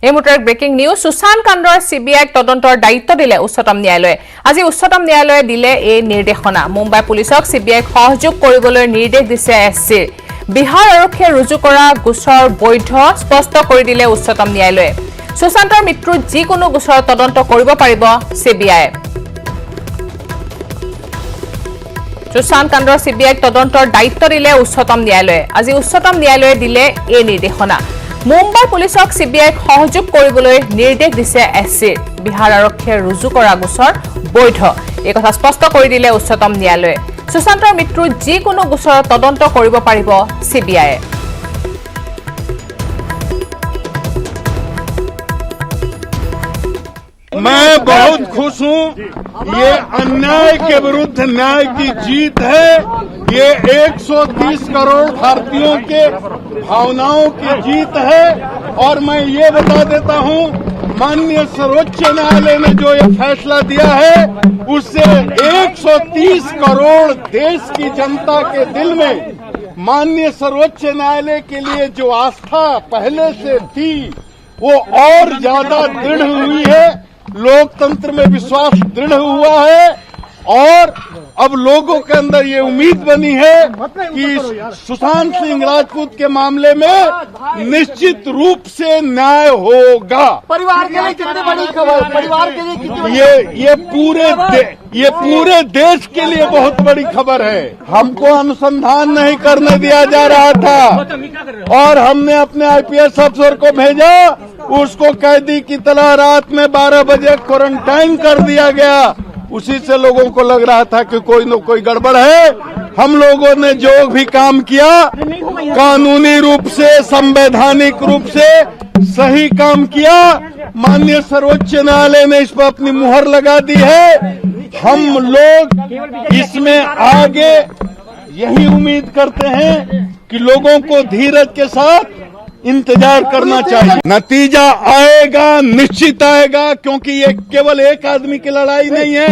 এই মুহূৰ্তৰ breaking news Sushant কাণ্ডৰ সিবিআইক তদন্তৰ দায়িত্ব দিলে উচ্চতম ন্যায়ালয়ে। আজি উচ্চতম ন্যায়ালয়ে দিলে এই নিৰ্দেশনা। মুম্বাই পুলিচক সিবিআইক সহযোগ কৰিবলৈ নিৰ্দেশ দিছে এছচিৰ। বিহাৰ আৰক্ষীয়ে ৰুজু কৰা গোচৰ বৈধ স্পষ্ট কৰি দিলে উচ্চতম ন্যায়ালয়ে। সুশান্তৰ মৃত্যুৰ যিকোনো গোচৰ তদন্ত কৰিব পাৰিব সিবিআইয়ে। সুশান্ত কাণ্ডৰ সিবিআইক তদন্তৰ দায়িত্ব দিলে উচ্চতম ন্যায়ালয়ে। আজি উচ্চতম ন্যায়ালয়ে দিলে এই নিৰ্দেশনা। মুম্বাই পুলিচক সিবিআইক সহযোগ কৰিবলৈ নিৰ্দেশ দিছে এছচিৰ। বিহাৰ আৰক্ষীয়ে ৰুজু কৰা গোচৰ বৈধ এই কথা স্পষ্ট কৰি দিলে উচ্চতম ন্যায়ালয়ে। সুশান্তৰ মৃত্যুৰ যিকোনো গোচৰ তদন্ত কৰিব পাৰিব সিবিআইয়ে। मैं बहुत खुश हूँ। ये अन्याय के विरुद्ध न्याय की जीत है। ये 130 करोड़ भारतीयों के भावनाओं की जीत है। और मैं ये बता देता हूँ, माननीय सर्वोच्च न्यायालय ने जो ये फैसला दिया है, उससे 130 करोड़ देश की जनता के दिल में माननीय सर्वोच्च न्यायालय के लिए जो आस्था पहले से थी, वो और ज्यादा दृढ़ हुई है। लोकतंत्र में विश्वास दृढ़ हुआ है और अब लोगों के अंदर ये उम्मीद बनी है कि सुशांत सिंह राजपूत के मामले में निश्चित रूप से न्याय होगा। परिवार के लिए कितनी बड़ी खबर, परिवार के लिए कितनी बड़ी ये पूरे देश के लिए बहुत बड़ी खबर है। हमको अनुसंधान नहीं करने दिया जा रहा था और हमने अपने आईपीएस अफसर को भेजा, उसको कैदी की तरह रात में 12 बजे क्वारंटाइन कर दिया गया। उसी से लोगों को लग रहा था कि कोई न कोई गड़बड़ है। हम लोगों ने जो भी काम किया कानूनी रूप से, संवैधानिक रूप से सही काम किया। माननीय सर्वोच्च न्यायालय ने इस पर अपनी मुहर लगा दी है। हम लोग इसमें आगे यही उम्मीद करते हैं कि लोगों को धीरज के साथ इंतजार करना चाहिए। नतीजा आएगा, निश्चित आएगा, क्योंकि ये केवल एक आदमी की लड़ाई नहीं है,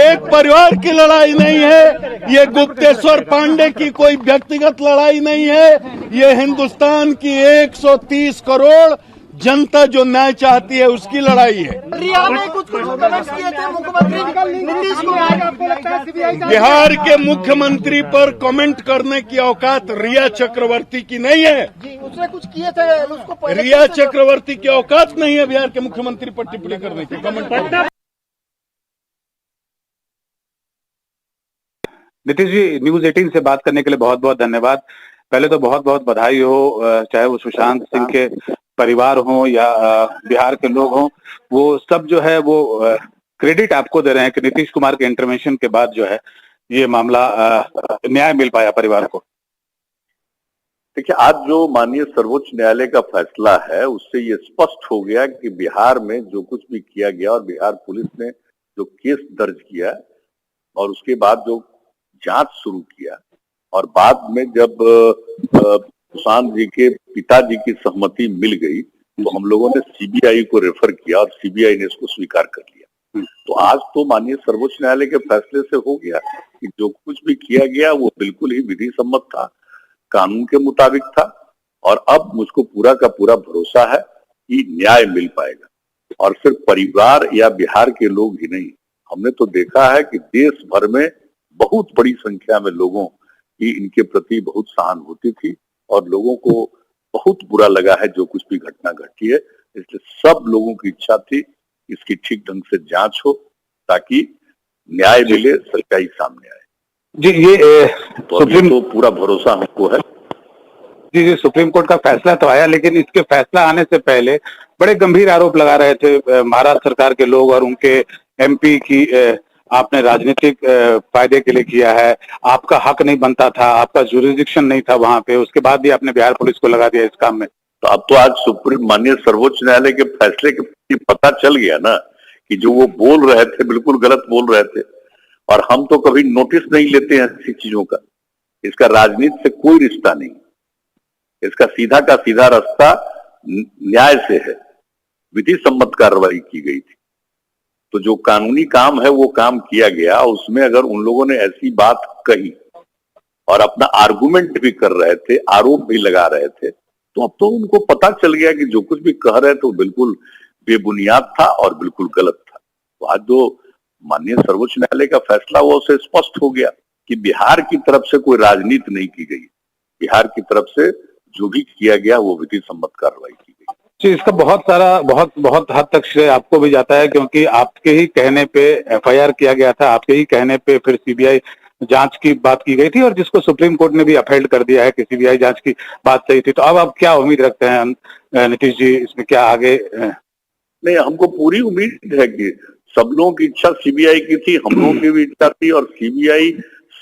एक परिवार की लड़ाई नहीं है, ये गुप्तेश्वर पांडे की कोई व्यक्तिगत लड़ाई नहीं है। ये हिंदुस्तान की 130 करोड़ जनता जो न्याय चाहती है उसकी लड़ाई है। रिया में कुछ कमेंट्स किए थे मुख्यमंत्री नीतीश कुमार। आपको लगता है सीबीआई बिहार के मुख्यमंत्री पर कमेंट करने की औकात रिया चक्रवर्ती की नहीं है। जी, उसने कुछ किए थे, उसको रिया चक्रवर्ती की औकात नहीं है बिहार के मुख्यमंत्री पर टिप्पणी करने की, कमेंट करने की। नीतीश जी, न्यूज 18 से बात करने के लिए बहुत बहुत धन्यवाद। पहले तो बहुत बहुत बधाई हो, चाहे वो सुशांत सिंह के परिवार हो या बिहार के लोग हों, वो सब जो है वो क्रेडिट आपको दे रहे हैं कि नीतीश कुमार के इंटरवेंशन के बाद जो है ये मामला न्याय मिल पाया परिवार को। देखिए, आज जो माननीय सर्वोच्च न्यायालय का फैसला है उससे ये स्पष्ट हो गया कि बिहार में जो कुछ भी किया गया और बिहार पुलिस ने जो केस दर्ज किया और उसके बाद जो जांच शुरू किया और बाद में जब सुशांत जी के पिताजी की सहमति मिल गई तो हम लोगों ने सीबीआई को रेफर किया और सीबीआई ने इसको स्वीकार कर लिया। तो आज तो माननीय सर्वोच्च न्यायालय के फैसले से हो गया कि जो कुछ भी किया गया वो बिल्कुल ही विधि सम्मत था, कानून के मुताबिक था और अब मुझको पूरा का पूरा भरोसा है कि न्याय मिल पाएगा। और सिर्फ परिवार या बिहार के लोग ही नहीं, हमने तो देखा है कि देश भर में बहुत बड़ी संख्या में लोगों की इनके प्रति बहुत सहानुभूति थी और लोगों को बहुत बुरा लगा है जो कुछ भी घटना घटी है। इसलिए सब लोगों की इच्छा थी इसकी ठीक ढंग से जांच हो ताकि न्याय मिले, सच्चाई सामने आए। जी, ये सुप्रीम तो पूरा भरोसा हमको है। जी, सुप्रीम कोर्ट का फैसला तो आया, लेकिन इसके फैसला आने से पहले बड़े गंभीर आरोप लगा रहे थे महाराष्ट्र सरकार के लोग और उनके एमपी की आपने राजनीतिक फायदे के लिए किया है, आपका हक नहीं बनता था, आपका जुरिडिक्शन नहीं था वहां पे, उसके बाद भी आपने बिहार पुलिस को लगा दिया इस काम में। तो अब तो आज सुप्रीम माननीय सर्वोच्च न्यायालय के फैसले के पता चल गया ना कि जो वो बोल रहे थे बिल्कुल गलत बोल रहे थे और हम तो कभी नोटिस नहीं लेते हैं ऐसी चीजों का। इसका राजनीति से कोई रिश्ता नहीं, इसका सीधा का सीधा रास्ता न्याय से है। विधि सम्मत कार्रवाई की गई थी तो जो कानूनी काम है वो काम किया गया। उसमें अगर उन लोगों ने ऐसी बात कही और अपना आर्गुमेंट भी कर रहे थे, आरोप भी लगा रहे थे, तो अब तो उनको पता चल गया कि जो कुछ भी कह रहे थे वो बिल्कुल बेबुनियाद था और बिल्कुल गलत था। तो आज जो माननीय सर्वोच्च न्यायालय का फैसला हुआ उससे स्पष्ट हो गया कि बिहार की तरफ से कोई राजनीति नहीं की गई। बिहार की तरफ से जो भी किया गया वो विधि सम्मत कार्रवाई की गई। जी, इसका बहुत हद तक श्रेय आपको भी जाता है, क्योंकि आपके ही कहने पे एफआईआर किया गया था, आपके ही कहने पे फिर सीबीआई जांच की बात की गई थी और जिसको सुप्रीम कोर्ट ने भी अपहेल्ड कर दिया है कि सीबीआई जांच की बात सही थी। तो अब आप क्या उम्मीद रखते हैं नीतीश जी, इसमें क्या आगे? नहीं, हमको पूरी उम्मीद है कि सब लोगों की इच्छा सीबीआई की थी, हम लोगों की भी इच्छा थी और सीबीआई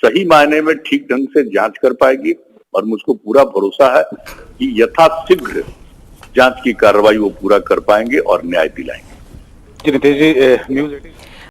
सही मायने में ठीक ढंग से जांच कर पाएगी और मुझको पूरा भरोसा है कि यथाशीघ्र जांच की कार्रवाई वो पूरा कर पाएंगे और न्याय दिलाएंगे। जी, नीतीश जी, न्यूज़ 18